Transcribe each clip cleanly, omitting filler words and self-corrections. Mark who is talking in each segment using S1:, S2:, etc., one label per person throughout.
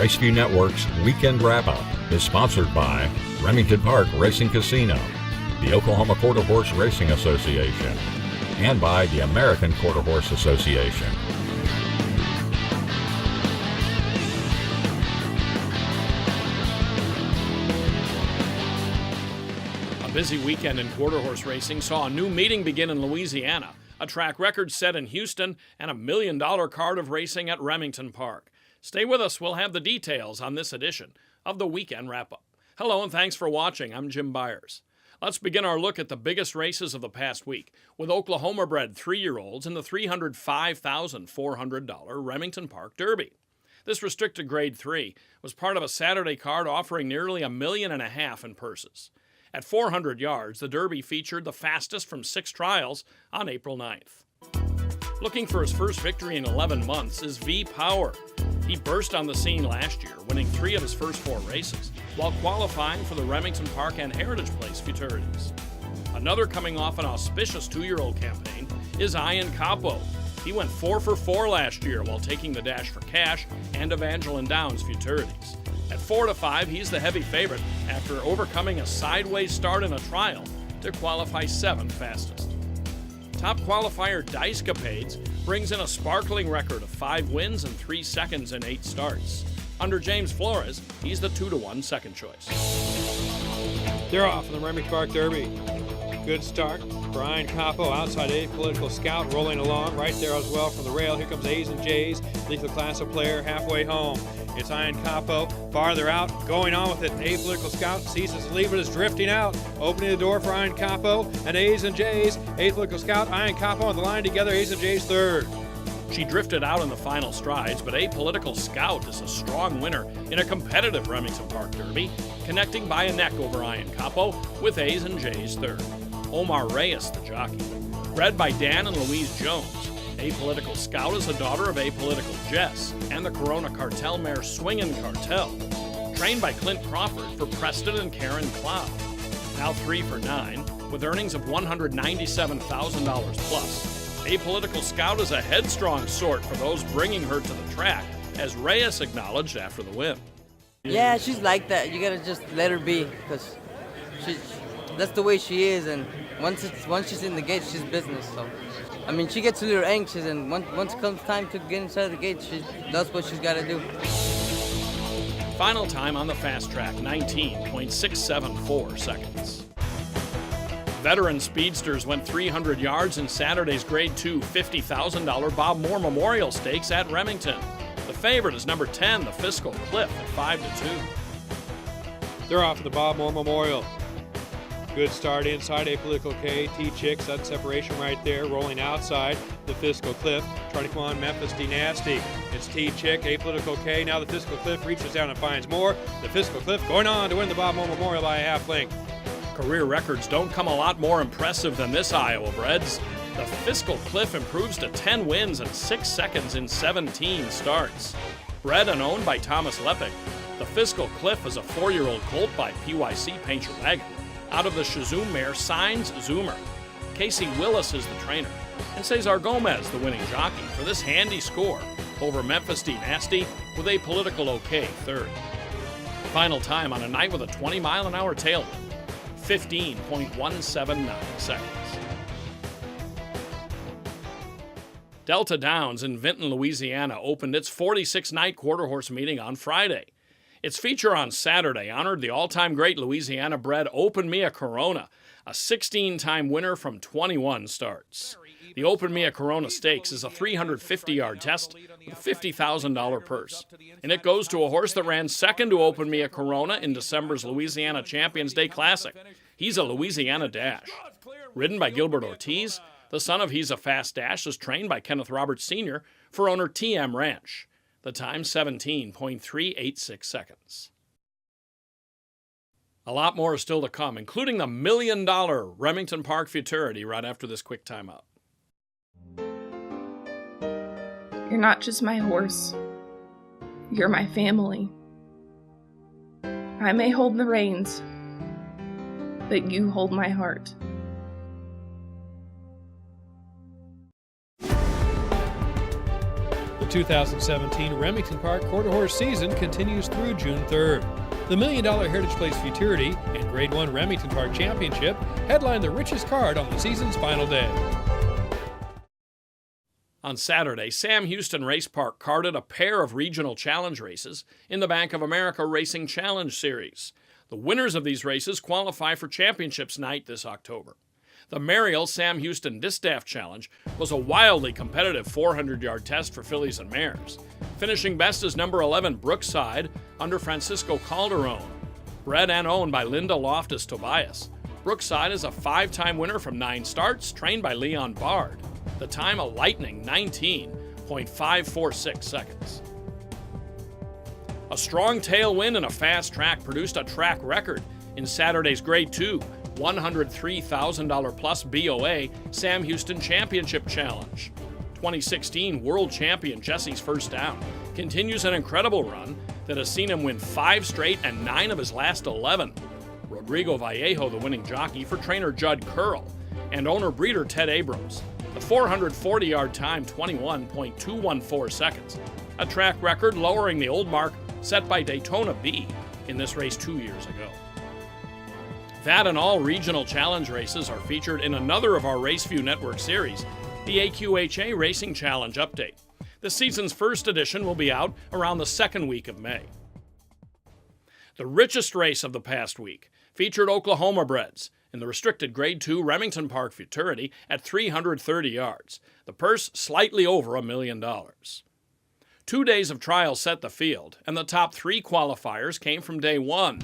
S1: Raceview Network's Weekend Wrap-Up is sponsored by Remington Park Racing Casino, the Oklahoma Quarter Horse Racing Association, and by the American Quarter Horse Association.
S2: A busy weekend in quarter horse racing saw a new meeting begin in Louisiana, a track record set in Houston, and a $1 million card of racing at Remington Park. Stay with us. We'll have the details on this edition of the Weekend Wrap-Up. Hello and thanks for watching. I'm Jim Byers. Let's begin our look at the biggest races of the past week with Oklahoma-bred 3-year-olds in the $305,400 Remington Park Derby. This restricted Grade 3 was part of a Saturday card offering nearly $1.5 million in purses. At 400 yards, the Derby featured the fastest from 6 trials on April 9th. Looking for his first victory in 11 months is V Power. He burst on the scene last year, winning 3 of his first 4 races, while qualifying for the Remington Park and Heritage Place futurities. Another coming off an auspicious 2-year-old campaign is Ian Capo. He went 4 for 4 last year while taking the Dash for Cash and Evangeline Downs futurities. At 4-5, he's the heavy favorite after overcoming a sideways start in a trial to qualify 7th fastest. Top qualifier Dicecapades brings in a sparkling record of 5 wins and 3 seconds in 8 starts. Under James Flores, he's the 2-1 second choice.
S3: They're off in the Remington Park Derby. Good start. Brian Capo outside Apolitical Scout rolling along right there as well from the rail. Here comes A's and J's. Lethal Class of Player halfway home. It's Ian Capo farther out, going on with it. Apolitical Scout sees his lead, but is drifting out. Opening the door for Ian Capo and A's and J's. Apolitical Scout, Ian Capo on the line together. A's and J's third.
S2: She drifted out in the final strides, but Apolitical Scout is a strong winner in a competitive Remington Park Derby, connecting by a neck over Ian Capo with A's and J's third. Omar Reyes, the jockey. Bred by Dan and Louise Jones, Apolitical Scout is a daughter of Apolitical Jess and the Corona Cartel mare Swingin' Cartel. Trained by Clint Crawford for Preston and Karen Cloud. Now 3 for 9, with earnings of $197,000 plus. Apolitical Scout is a headstrong sort for those bringing her to the track, as Reyes acknowledged after the win.
S4: Yeah, she's like that. You gotta just let her be, because that's the way she is, and once she's in the gate, she's business. So, I mean, she gets a little anxious, and once it comes time to get inside the gate, she does what she's got to do.
S2: Final time on the fast track, 19.674 seconds. Veteran speedsters went 300 yards in Saturday's Grade 2 $50,000 Bob Moore Memorial Stakes at Remington. The favorite is number 10, the Fiscal Cliff, at 5-2.
S3: They're off to the Bob Moore Memorial. Good start inside Apolitical K. T-Chicks, that separation right there, rolling outside the Fiscal Cliff. Trying to come on Memphis D Nasty. It's T-Chick, Apolitical K. Now the Fiscal Cliff reaches down and finds more. The Fiscal Cliff going on to win the Bob Moore Memorial by a half length.
S2: Career records don't come a lot more impressive than this Iowa bred's. The Fiscal Cliff improves to 10 wins and 6 seconds in 17 starts. Bred and owned by Thomas Leppick, the Fiscal Cliff is a 4-year-old colt by PYC Paint Your Wagon out of the Shazoom mare Signs Zoomer. Casey Willis is the trainer, and Cesar Gomez the winning jockey for this handy score over Memphis D Nasty with Apolitical OK third. Final time on a night with a 20-mile-an-hour tailwind, 15.179 seconds. Delta Downs in Vinton, Louisiana opened its 46-night quarter horse meeting on Friday. Its feature on Saturday honored the all-time great Louisiana-bred Open Mia Corona, a 16-time winner from 21 starts. The Open Mia Corona Stakes is a 350-yard test with a $50,000 purse, and it goes to a horse that ran second to Open Mia Corona in December's Louisiana Champions Day Classic. He's a Louisiana Dash. Ridden by Gilbert Ortiz, the son of He's a Fast Dash is trained by Kenneth Roberts Sr. for owner TM Ranch. The time, 17.386 seconds. A lot more is still to come, including the $1 million Remington Park futurity right after this quick timeout.
S5: You're not just my horse. You're my family. I may hold the reins, but you hold my heart.
S1: The
S3: The 2017 Remington Park Quarter Horse season continues through June 3rd. The $1 Million Heritage Place Futurity and Grade 1 Remington Park Championship headline the richest card on the season's final day.
S2: On Saturday, Sam Houston Race Park carded a pair of regional challenge races in the Bank of America Racing Challenge Series. The winners of these races qualify for Championships Night this October. The Mariel Sam Houston Distaff Challenge was a wildly competitive 400-yard test for fillies and mares. Finishing best is number 11 Brookside under Francisco Calderon. Bred and owned by Linda Loftus Tobias, Brookside is a 5-time winner from 9 starts, trained by Leon Bard. The time a lightning 19.546 seconds. A strong tailwind and a fast track produced a track record in Saturday's Grade 2 $103,000 plus BOA Sam Houston Championship Challenge. 2016 World Champion Jesse's First Down continues an incredible run that has seen him win 5 straight and 9 of his last 11. Rodrigo Vallejo, the winning jockey for trainer Judd Curl, and owner-breeder Ted Abrams. The 440-yard time, 21.214 seconds. A track record lowering the old mark set by Daytona B in this race 2 years ago. That and all regional challenge races are featured in another of our RaceView Network series, the AQHA Racing Challenge Update. The season's first edition will be out around the second week of May. The richest race of the past week featured Oklahoma breds in the restricted Grade 2 Remington Park Futurity at 330 yards. The purse slightly over $1 million. 2 days of trials set the field, and the top 3 qualifiers came from day 1.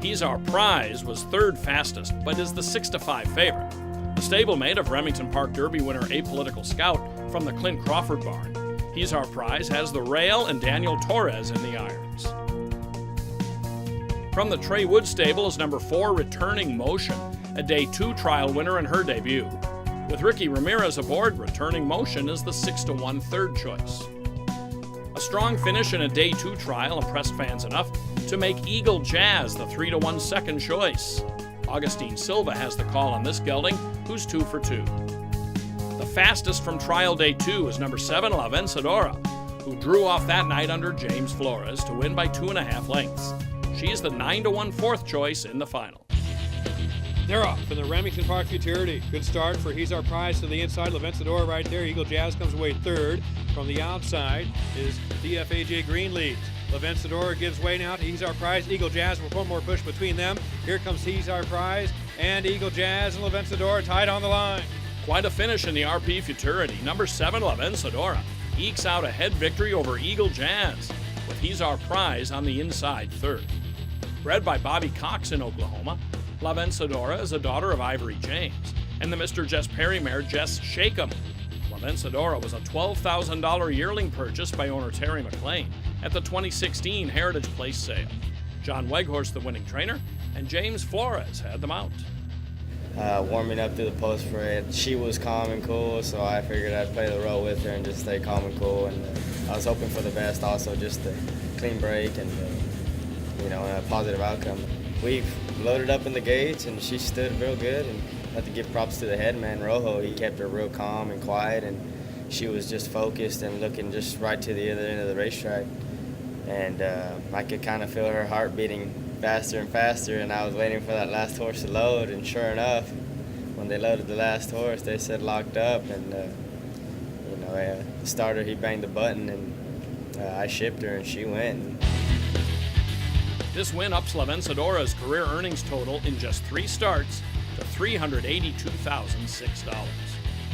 S2: He's Our Prize was third fastest, but is the 6-5 favorite. The stablemate of Remington Park Derby winner Apolitical Scout from the Clint Crawford barn. He's Our Prize has the rail and Daniel Torres in the irons. From the Trey Wood stable is number 4 Returning Motion, a day 2 trial winner in her debut. With Ricky Ramirez aboard, Returning Motion is the 6-1 third choice. A strong finish in a day 2 trial impressed fans enough to make Eagle Jazz the 3-1 second choice. Augustine Silva has the call on this gelding, who's 2 for 2. The fastest from trial day 2 is number 7 La Vencedora, who drew off that night under James Flores to win by 2.5 lengths. She is the 9-1 fourth choice in the final.
S3: They're off in the Remington Park Futurity. Good start for He's Our Prize to the inside. La Vencedora right there. Eagle Jazz comes away third. From the outside is DFAJ Green leads. La Vencedora gives way now to He's Our Prize. Eagle Jazz with one more push between them. Here comes He's Our Prize, and Eagle Jazz and La Vencedora tied on the line.
S2: Quite a finish in the RP Futurity. Number 7 La Vencedora ekes out a head victory over Eagle Jazz, with He's Our Prize on the inside third. Bred by Bobby Cox in Oklahoma, La Vencedora is a daughter of Ivory James and the Mr. Jess Perry mare Jess Shakem. La Vencedora was a $12,000 yearling purchase by owner Terry McLean at the 2016 Heritage Place sale. John Weghorst, the winning trainer, and James Flores had them out.
S6: Warming up to the post for it, she was calm and cool, so I figured I'd play the role with her and just stay calm and cool. And I was hoping for the best, also just a clean break and a positive outcome. We've loaded up in the gates, and she stood real good. And I have to give props to the head man, Rojo. He kept her real calm and quiet, and she was just focused and looking just right to the other end of the racetrack. And I could kind of feel her heart beating faster and faster, and I was waiting for that last horse to load, and sure enough, when they loaded the last horse, they said locked up, and the starter, he banged the button, and I shipped her, and she went.
S2: This win ups La Vencedora's career earnings total in just 3 starts to $382,006.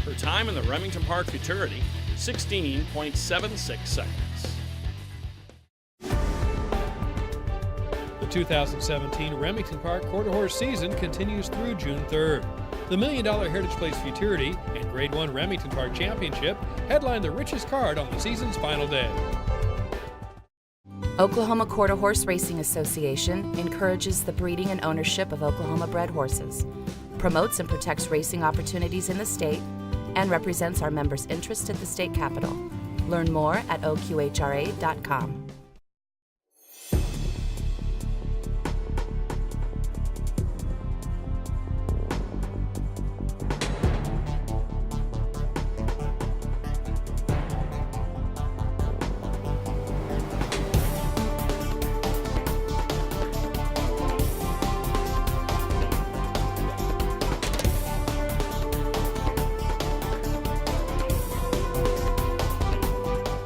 S2: Her time in the Remington Park Futurity, 16.76 seconds.
S3: The 2017 Remington Park Quarter Horse season continues through June 3rd. The $1 Million Heritage Place Futurity and Grade 1 Remington Park Championship headline the richest card on the season's final day.
S7: Oklahoma Quarter Horse Racing Association encourages the breeding and ownership of Oklahoma-bred horses, promotes and protects racing opportunities in the state, and represents our members' interests at the state capitol. Learn more at oqhra.com.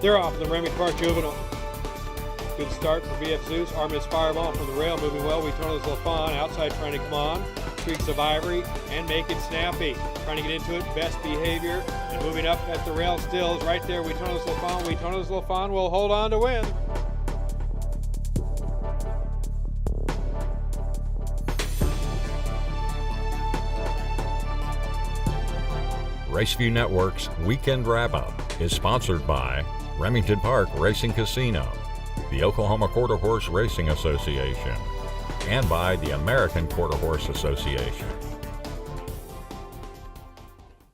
S3: They're off in the Remington Park Juvenile. Good start for BF Zeus. Armis fireball from the rail, moving well. We turn this LaFawn outside, trying to come on. Streaks of Ivory and make it snappy. Trying to get into it, best behavior. And moving up at the rail still is right there. We turn this LaFawn. We turn this LaFawn will hold on to win.
S1: Raceview Network's Weekend Wrap-Up is sponsored by Remington Park Racing Casino, the Oklahoma Quarter Horse Racing Association, and by the American Quarter Horse Association.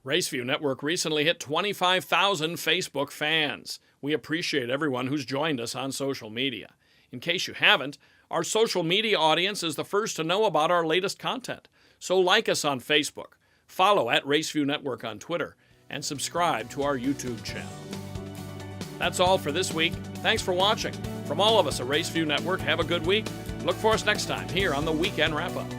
S2: Raceview Network recently hit 25,000 Facebook fans. We appreciate everyone who's joined us on social media. In case you haven't, our social media audience is the first to know about our latest content. So like us on Facebook, follow at Raceview Network on Twitter, and subscribe to our YouTube channel. That's all for this week. Thanks for watching. From all of us at Raceview Network, have a good week. Look for us next time here on the Weekend Wrap-Up.